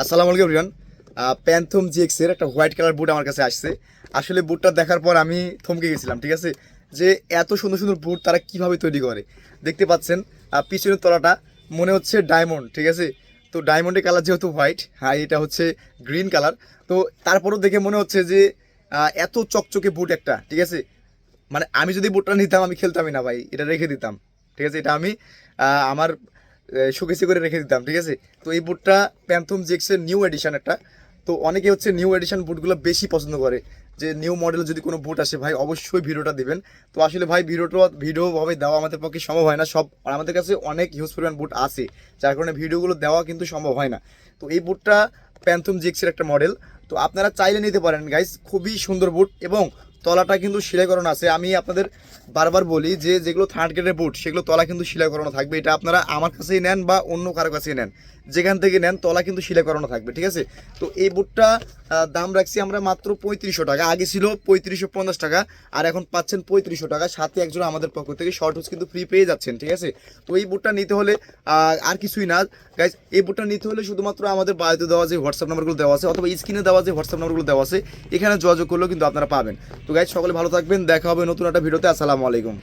আসসালামু আলাইকুম everyone. Phantom GX এর একটা হোয়াইট কালার বুট আমার কাছে আসছে। আসলে বুটটা দেখার পর আমি থমকে গেছিলাম, ঠিক আছে, যে এত সুন্দর সুন্দর বুট তারা কিভাবে তৈরি করে। দেখতে পাচ্ছেন পিছনের তলাটা মনে হচ্ছে ডায়মন্ড, ঠিক আছে। তো ডায়মন্ডের কালার যেহেতু হোয়াইট, হ্যাঁ এটা হচ্ছে গ্রিন কালার। তো তারপরও দেখে মনে হচ্ছে যে এত চকচকে বুট একটা, ঠিক আছে। মানে আমি যদি বুটটা নিতাম আমি খেলতামই না ভাই, এটা রেখে দিতাম, ঠিক আছে। এটা আমি আমার শোকেসে করে রেখে দিতাম, ঠিক আছে। তো এই বুটটা প্যান্থম জেক্সের নিউ এডিশন একটা। তো অনেকে হচ্ছে নিউ এডিশন বুটগুলো বেশি পছন্দ করে, যে নিউ মডেল যদি কোনো বুট আসে ভাই অবশ্যই ভিডিওটা দিবেন। তো আসলে ভাই ভিডিওভাবে দেওয়া আমাদের পক্ষে সম্ভব হয় না সব, আর আমাদের কাছে অনেক হিউজ পরিমাণ বুট আছে, যার কারণে ভিডিওগুলো দেওয়া কিন্তু সম্ভব হয় না। তো এই বুটটা প্যান্থম জেক্সের একটা মডেল। তো আপনারা চাইলে নিতে পারেন গাইস, খুবই সুন্দর বুট এবং তলাটা কিন্তু সেলাই করানো আছে। আমি আপনাদের বারবার বলি যে যেগুলো থার্ড গ্রেডের বুট সেগুলো তলা কিন্তু সেলাই করানো থাকবে। এটা আপনারা আমার কাছেই নেন বা অন্য কারো কাছেই নেন, যেখান থেকে নেন তলা কিন্তু সেলাই করানো থাকবে, ঠিক আছে। তো এই বুটটা দাম রাখছি আমরা মাত্র 3500 টাকা। আগে ছিল 3550 টাকা, আর এখন পাচ্ছেন 3500 টাকা। সাথে একজন আমাদের পক্ষ থেকে শর্ট হুজ কিন্তু ফ্রি পেয়ে যাচ্ছেন, ঠিক আছে। তো এই বুটটা নিতে হলে আর কিছুই না গাইজ, এই বুটটা নিতে হলে শুধুমাত্র আমাদের বাড়িতে দেওয়া যে হোয়াটসঅ্যাপ নাম্বারগুলো দেওয়া আছে অথবা স্ক্রিনে দেওয়া যে হোয়াটসঅ্যাপ নাম্বারগুলো দেওয়া আছে এখানে যোগাযোগ করলেও কিন্তু আপনারা পাবেন। তো গাইজ সকলে ভালো থাকবেন, দেখা হবে নতুন একটা ভিডিওতে। আসসালামু আলাইকুম।